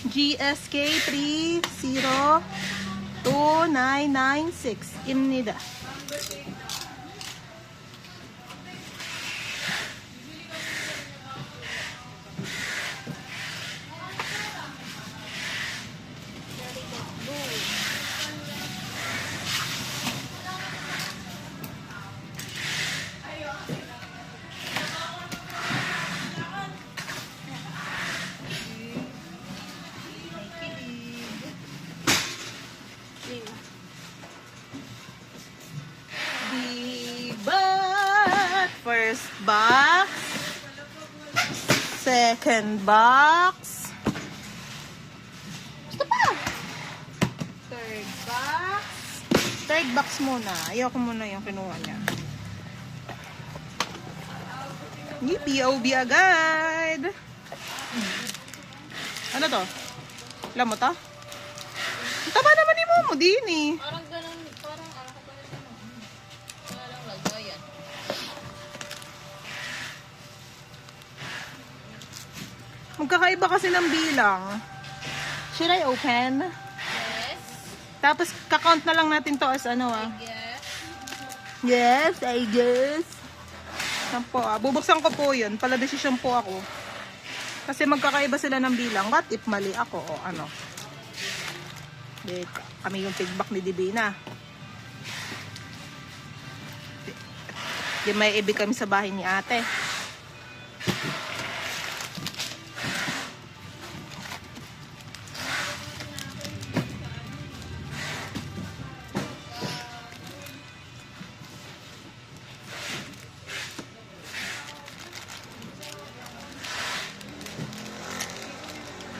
GSK 302996입니다. First box, second box, gusto pa? Third box muna. Ayoko muna yung kinuha niya. Ni POB agad. Ano to? Alam mo to? Ang taba naman ni Momo din eh. Parang ganun, parang ano ko pa rin ano. Wala lang lagayan. Magkakaiba kasi ng bilang. Should I open? Yes. Tapos kakount na lang natin to as ano ah. Yes. Yes, I guess. Yan po ah. Bubuksan ko po yun. Pala desisyon po ako. Kasi magkakaiba sila ng bilang. What if mali ako o ano? Kami yung feedback ni Divina. Di may ibig kami sa bahay ni ate.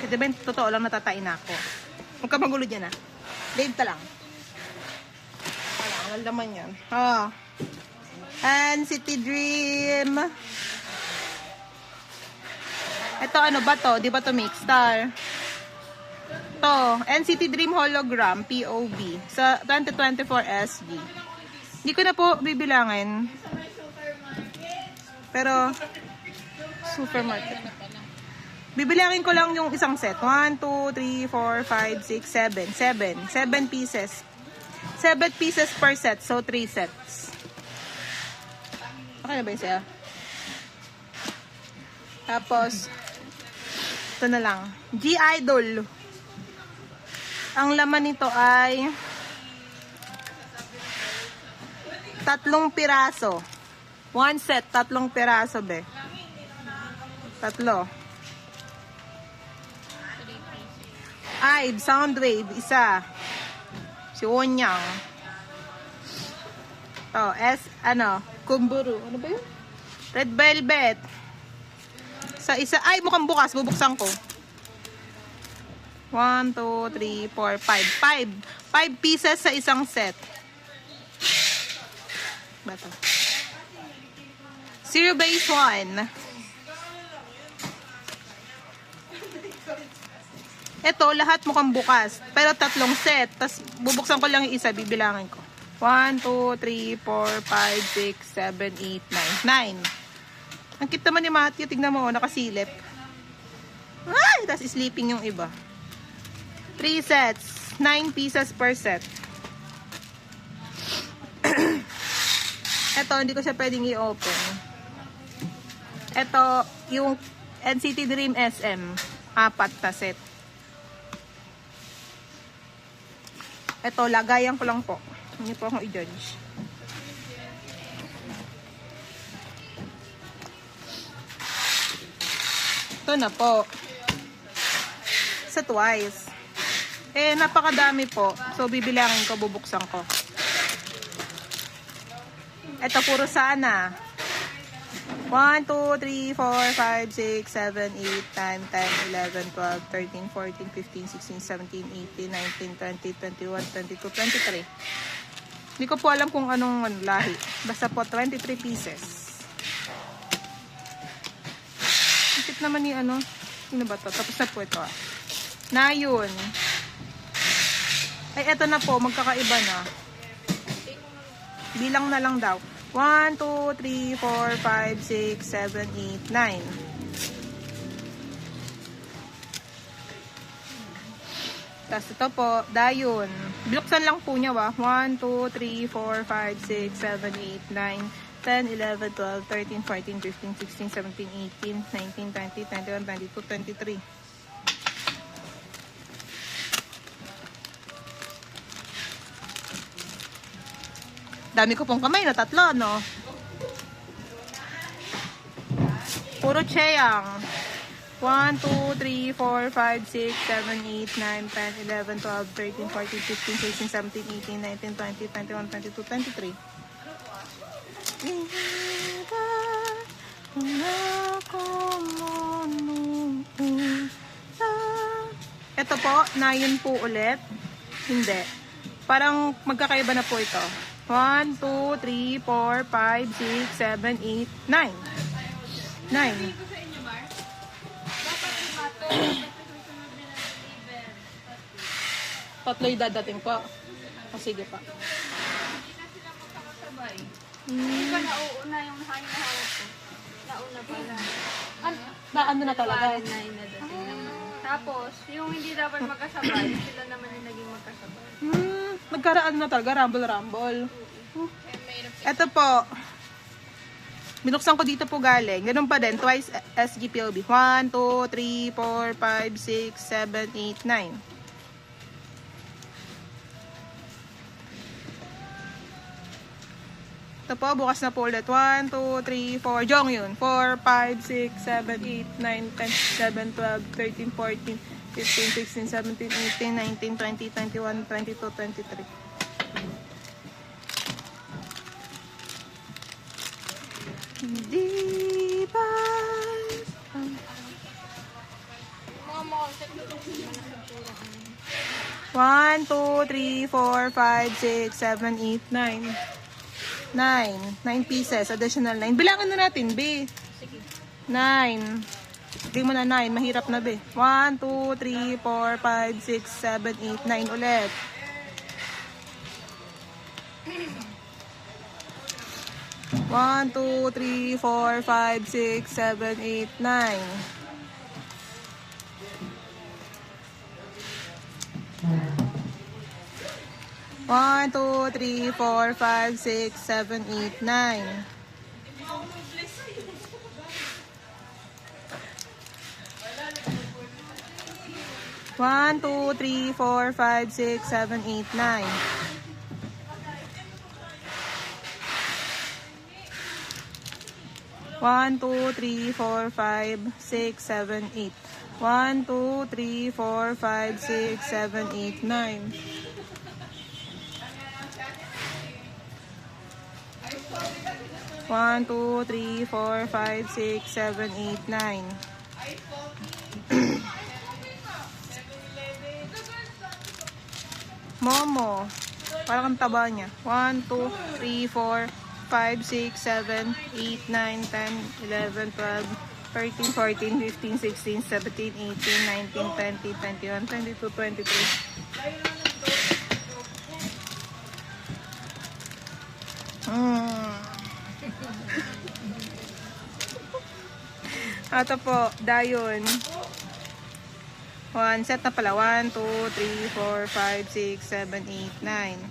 Kasi diba, totoo lang natatain ako. Huwag ka magulo dyan ah. Dave ka lang. Wala naman yan. Ah. NCT Dream. Ito ano ba to? Di ba to Mixstar? To. NCT Dream Hologram POB. Sa 2024 SG. Hindi ko na po bibilangin. Pero supermarket. Bibilangin ko lang yung isang set. 1, 2, 3, 4, 5, 6, 7. 7 pieces. 7 pieces per set. So, 3 sets. Okay na ba yun siya? Tapos, ito na lang. G-Idol. Ang laman nito ay 3 piraso. 1 set, 3 piraso, be. 3. IVE, Soundwave, isa. Si Wonyang. To, Kumburu. Ano ba yun? Red Velvet. Sa isa, ay, mukhang bukas. Bubuksan ko. 1, 2, 3, 4, 5. 5 pieces sa isang set. Bato. Zero base 1. Ito, lahat mukhang bukas. Pero 3 set. Tapos, bubuksan ko lang yung isa. Bibilangin ko. 1, 2, 3, 4, 5, 6, 7, 8, 9. 9. Ang cute naman ni Matthew. Tignan mo, nakasilip. Ay! Tapos, sleeping yung iba. 3 sets. 9 pieces per set. Ito, hindi ko siya pwedeng i-open. Ito, yung NCT Dream SM. 4 na set. Ito, lagayan ko lang po. Hindi po akong i-judge. Ito na po. Sa twice. Napakadami po. So, bibilangin ko, bubuksan ko. Ito, puro sana. 1, 2, 3, 4, 5, 6, 7, 8, 9, 10, 11, 12, 13, 14, 15, 16, 17, 18, 19, 20, 21, 22, 23. Hindi ko po alam kung anong lahi. Basta po 23 pieces. Isip naman ni sino ba to? Tapos na po ito. Na yun. Ay, eto na po. Magkakaiba na. Bilang na lang daw. 1, 2, 3, 4, 5, 6, 7, 8, 9. Tapos ito po, dayon. Binuksan lang po niya 1, 2, 3, 4, 5, 6, 7, 8, 9, 10, 11, 12, 13, 14, 15, 16, 17, 18, 19, 20, 21, 22, 23. Dami ko pong kamay na tatlo, no? Puro cheyang. 1, 2, 3, 4, 5, 6, 7, 8, 9, 10, 11, 12, 13, 14, 15, 16, 17, 18, 19, 20, 21, 22, 23. Ito po, 9 po ulit. Hindi. Parang magkakaiba na po ito. 1, 2, 3, 4, 5, 6, 7, 8, 9. 9. Tatlo yung dadating po. O, sige pa. Hindi pa nauuna yung hawak ko. Nauna pala. Ano na talaga? Na inadating naman. Tapos, yung hindi dapat magkasabay, sila naman yung naging magkasabay. Nagkaraan na talaga, rumble. Ito po. Binuksan ko dito po galing. Ganun pa din. Twice SGPOB. 1, 2, 3, 4, 5, 6, 7, 8, 9. Ito po, bukas na po ulit. 1, 2, 3, 4. Jong yun. 4, 5, 6, 7, 8, 9, 10, 11, 12, 13, 14, 15, 16, 17, 18, 19, 20, 21, 22, 23. Hindi ba? 1, 2, 3, 4, 5, 6, 7, 8, 9. 9 pieces, additional 9. Bilangan na natin, B. 9. Hindi mo na 9, mahirap na, B. 1, 2, 3, 4, 5, 6, 7, 8, 9 ulit. One, 2, 3, 4, 5, 6, 7, 8, 9. 1, 2, 3, 4, 5, 6, 7, 8, 9. 1, 2, 3, 4, 5, 6, 7, 8, 9. 1, 2, 3, 4, 5, 6, 7, 8. 1, 2, 3, 4, 5, 6, 7, 8, 9. 1, 2, 3, 4, 5, 6, 7, 8, 9. Momo. Parang ang taba niya. 1, 2, 3, 4, 5, 6, 7, 8, 9, 10, 11, 12, 13, 14, 15, 16, 17, 18, 19, 20, 21, 22, 23. Ito po, dayon. 1 set na pala. 1, 2, 3, 4, 5, 6, 7, 8, 9.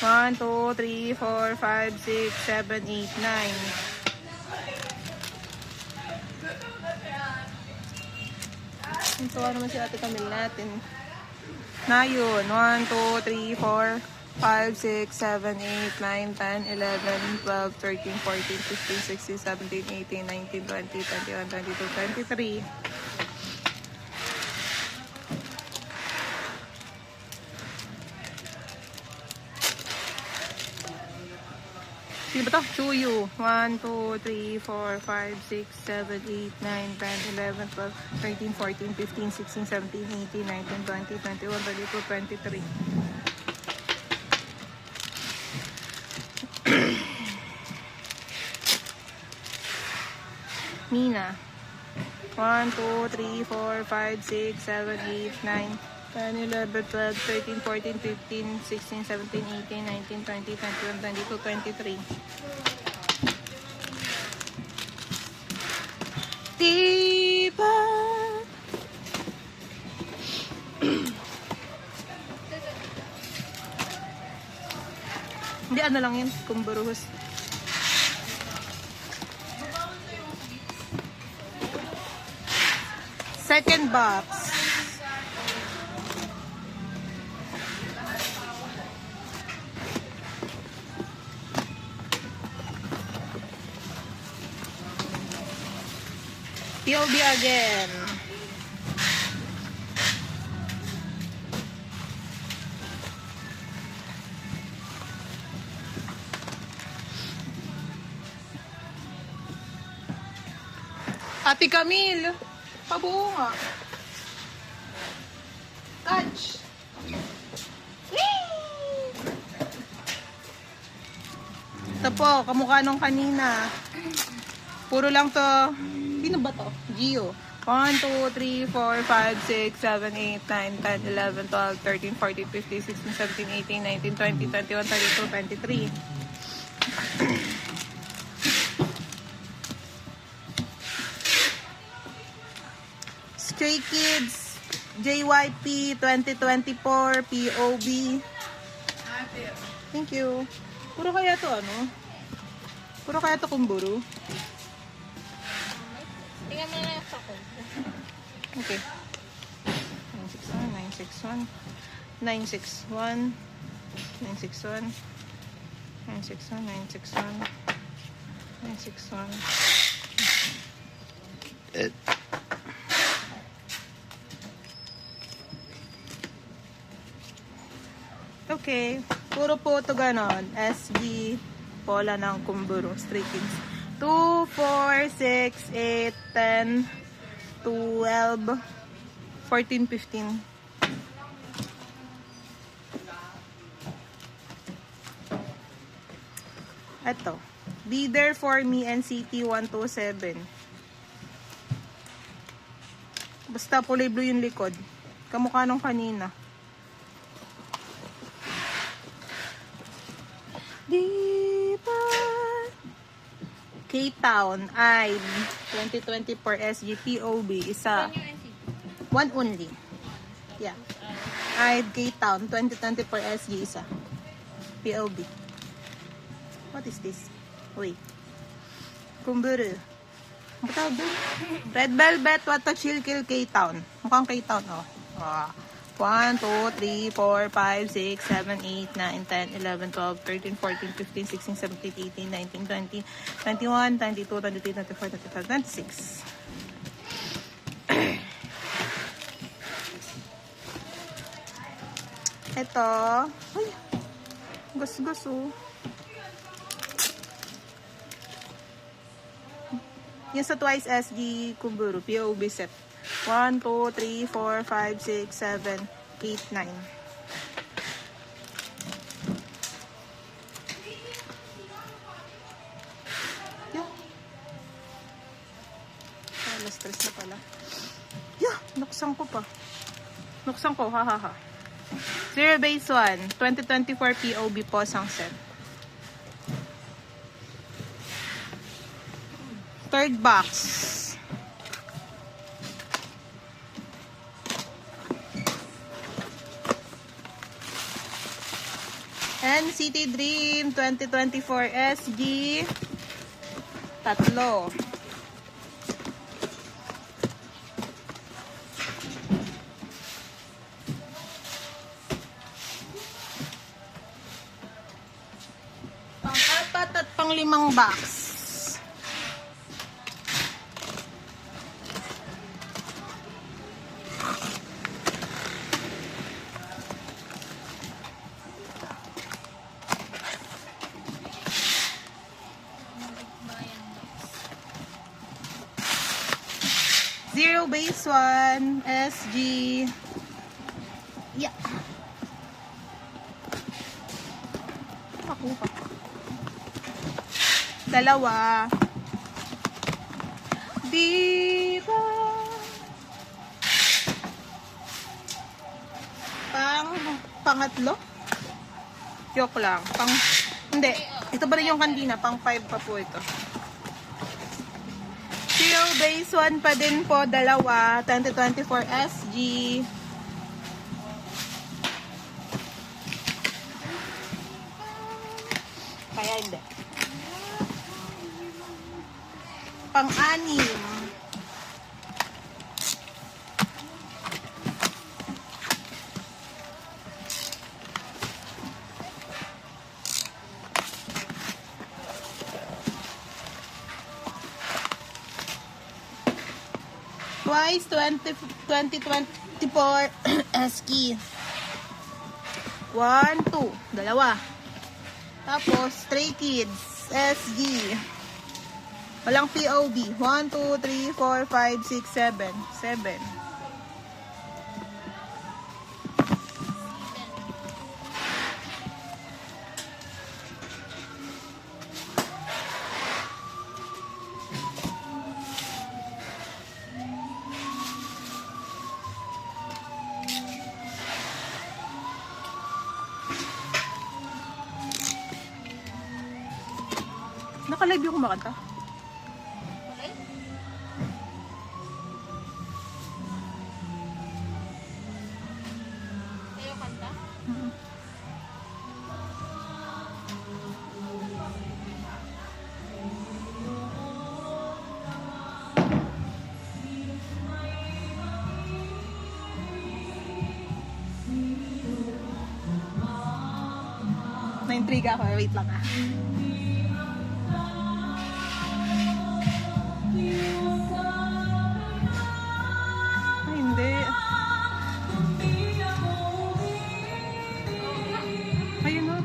1, 2, 3, 4, 5, 6, 7, 8, 9. Ito naman si Ate Camille natin. Na yun. 1, 2, 3, 4, 5, 6, 7, 8, 9, 10, 11, 12, 13, 14, 15, 16, 17, 18, 19, 20, 21, 22, 23. Sino ba ito? Chuyu. 1, 2, 3, 4, 5, 6, 7, 8, 9, 10, 11, 12, 13, 14, 15, 16, 17, 18, 19, 20, 21, 22, 23. Mina. 1, 2, 3, 4, 5, 6, 7, 8, 9, 10, 11, 12, 13, 14, 15, 16, 17, 18, 19, 20, 21, 22, 23. Diba? Hindi, ano lang yun, kumburuhos. Second box. POB again. Ate Camille, pabuo nga. Catch. Whee! Ito po, kamukha nung kanina. Puro lang to. Sino ba to? Gio. 1, 2, 3, 4, 5, 6, 7, 8, 9, 10, 11, 12, 13, 14, 15, 16, 17, 18, 19, 20, 21, 22, 23. Stray Kids, JYP 2024, POB. Thank you. Puro kaya to ano? Puro kaya to kumburu? Tingnan mo na yung sakot. Okay. 961, 961, 961, 961, 961, 961, 961. Okay. Puro po ito ganon. SG, Pola ng kumburu. Stray Kids. 2, 4, 6, 8, 10, 12, 14, 15. Ito. Be There For Me NCT 127. Basta kulay blue yung likod. Kamukha nung kanina. Diba? K-Town, IDE 2024 SGPOB, isa. Yan yung NCT. One only. Yeah. IDE K-Town 2024 SG, isa. POB. What is this? Wait. Kumburu. Ano tawag doon? Red Velvet, What to Chill Kill K-Town. Mukhang K-Town, oh. 1, 2, 3, 4, 5, 6, 7, 8, 9, 10, 11, 12, 13, 14, 15, 16, 17, 18, 19, 20, 21, 22, 23, 24, 25, 26. Ito. Ay, gus-gus, oh. Yung sa Twice SG Kumburu, POB set. 1, 2, 3, 4, 5, 6, 7, 8, 9. Yeah. Alas stress na pala. Yeah, nuksan ko pa. Nuksan ko, ha. Zero Base 1, 2024 POB po sang set. Third box. NCT Dream 2024 SG. Tatlo. Pang-apat at pang-limang box. Zero Base 1 SG. Yeah. Ako pa. Dalawa. Diba? Pangatlo? Joke lang. Hindi. Ito ba rin yung kanina? Pang 5 pa po ito. Zero base 1 pa din po, dalawa. 2024 SG. Kaya hindi. Pang-anim. Twice 2024 SK. 1, 2. Dalawa. Tapos, Stray Kids SG. Walang POB. 1, 2, 3, 4, 5, 6, 7. 7. Naka-live yung kumakanta. Kayo kanta? Na-intriga ako. Wait lang ah. Ay, hindi. Ayun na.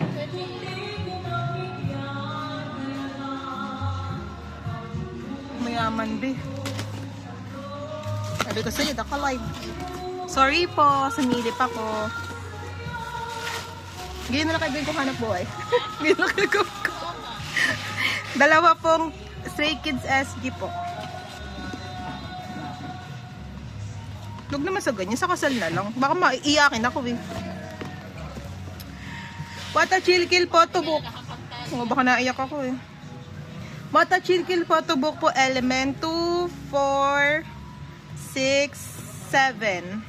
Mayaman di. Sabi ko sa'yo, naka-live. Sorry po, sumilip ako. Ganyan na lang kaibigan ko hanap buhay. Ganyan na kaibigan ko. Dalawa pong Stray Kids SG po. Huwag naman sa ganyan, sa kasal na lang. Baka maiiyakin ako eh. Wata Chill Kill Photobook. Oh, baka naiyak ako eh. Wata Chill Kill Photobook po, element 2, 4, 6, 7.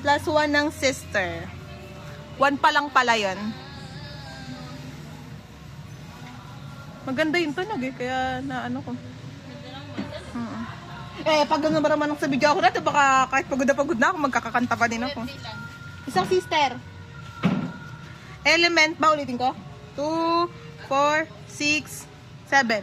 Plus 1 ng sister. 1 pa lang pala yun. Maganda yung tunog eh, kaya na ano ko. Pag gano'n ba naman sa video ako natin, baka kahit pagod na ako, magkakakanta pa din ako. Isang sister. Element ba, ulitin ko? 2, 4, 6, 7.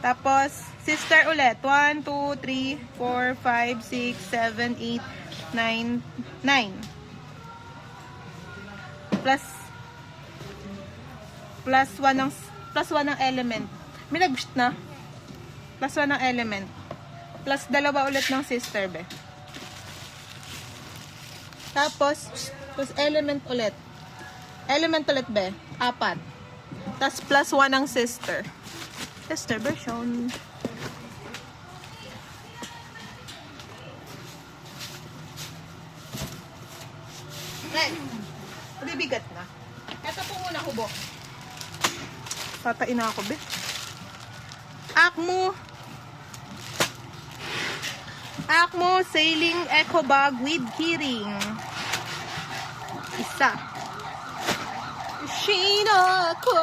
Tapos, sister ulit. 1, 2, 3, 4, 5, 6, 7, 8, 9, 9. Plus 1 ng element. May nag-boost na. Plus 1 ng element. Plus dalawa ulit ng sister, be. Tapos, element ulit. Element ulit, be. 4. Tapos plus 1 ng sister. Sister version. Right. Bibigat na. Ito po muna kubo. Tatain na ako, be. Acmo Sailing Eco Bag with keyring. Isa. Sheena ko.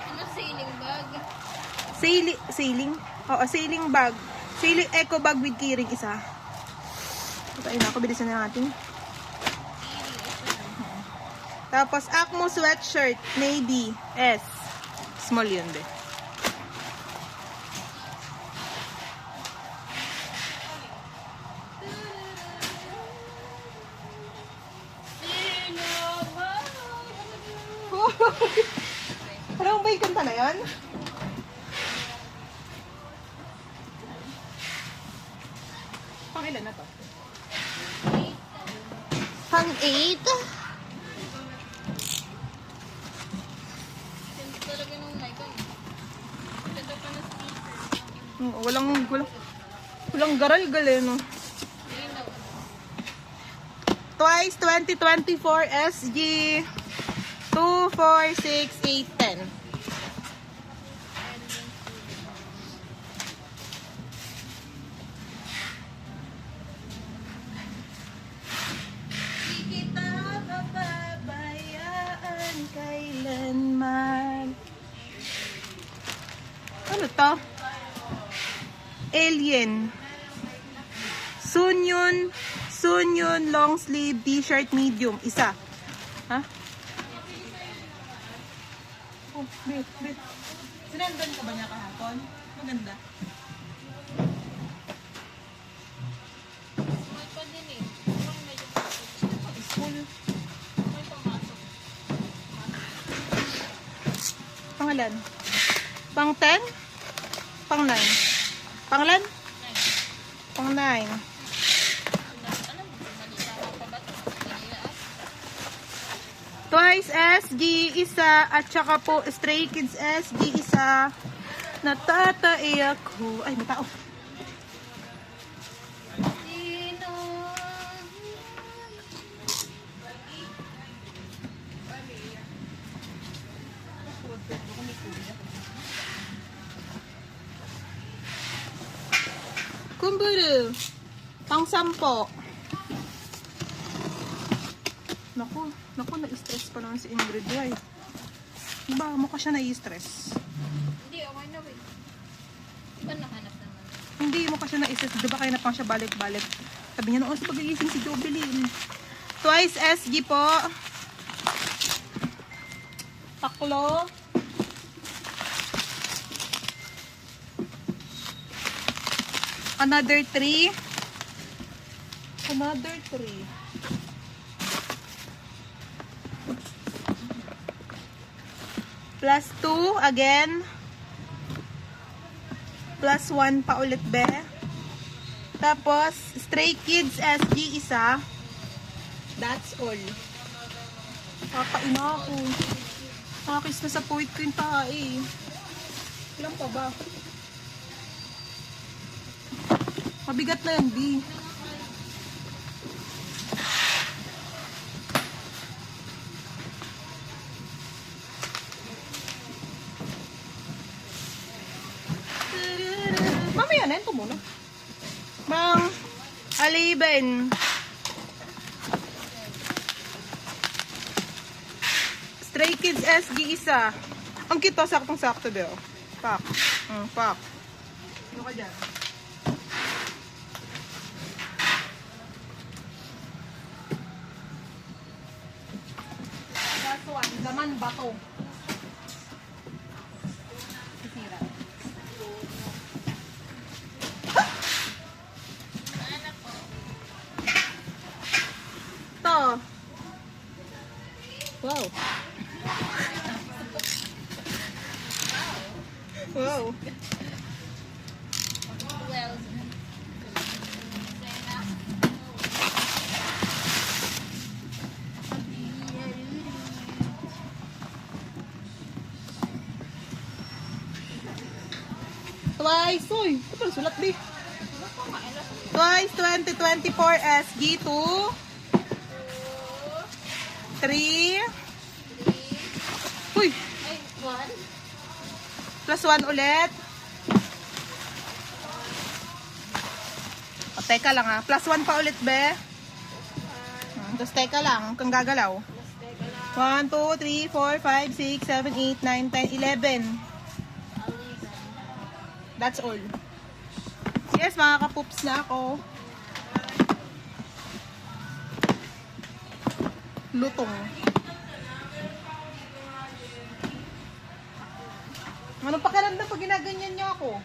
Ano sailing bag? Sailing? Oo, sailing bag. Sailing Eco Bag with keyring. Isa. Tatain na ako. Bilisan na natin. Tapos, Acmo sweatshirt, navy, S. Small yun, be. Alam mo ba yung kanta na yun? Pang ilan na to? Pang 8? Talaga nung mic ko. Ganda pa na speaker. Walang garal-gal eh, no? Twice 2024 SG 2, 4, 6, 8, 10. Di kita papabayaan kailanman. Ano to? Alien. Sunyon, long sleeve, t-shirt, medium. Isa. Ha? Oh, bit. Sinandan ka ba niya kahapon? Maganda. Small pa din eh. Parang medyo School. may pumasok. Pangalan? Pang 10? Pang 9? Panglan? Pang 9. Alam mo, malita ako pa ba ito? Kanina ah. Twice SG isa at saka po Stray Kids SG isa. Natatai ako. Ay, may tao. Sino? Kumburu. Pang 10. Naku, na-stress pa naman si Ingrid. Ay. Diba, mukha siya na-stress. Hindi, okay na wait. Diba nahanap naman? Hindi, mukha siya na-stress. Diba kaya na pang siya balik-balik. Sabi niya, noon sa pag-iising si Jovelyn. Twice SG po. Taklo. Another 3. Another 3. Plus 2 again. Plus 1 pa ulit be. Tapos, Stray Kids SG isa. That's all. Kakaina ako. Nakakis na sa puwit ko yung tae. Ilan pa ba? Mabigat na yan, B. Mamaya na, ito muna. Bang, aliben. Stray Kids SG isa. Ang cute to, saktong-sakto, Beo. Pak. Pak. Ano ka dyan? Last one, laman bato. Sisira. To. Wow. Wow. Well, Twice. Uy, ito pala sulat, B. Twice 2024 SG 2. 3. Uy, ay, one. plus 1 ulit. O, teka lang ha. Plus 1 pa ulit, be. Tapos teka lang, kung gagalaw. 1, 2, 3, 4, 5, 6, 7, 8, 9, 10, 11. That's all. Yes, mga kapups na ako. Lutong. Ano pakiramdam pag ginaganyan niyo ako?